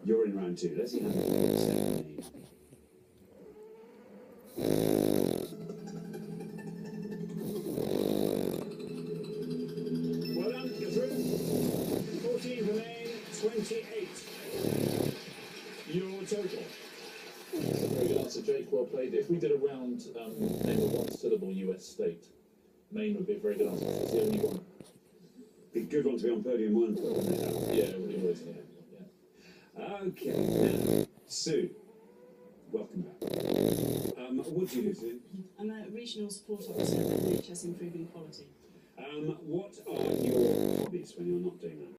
You're in round 2. Let's see how many you need. Well done, you're through. 14 remain, 28. Your total. That's a very good answer, Jake. Well played. If we did a round, name a one-syllable US state, Maine would be a very good answer. It's the only one. Be a good one to be on podium 1 for. Yeah, it really was. Yeah. Okay, now, Sue, welcome back. What do you do, Sue? I'm a regional support officer at NHS Improving Quality. What are your hobbies when you're not doing that?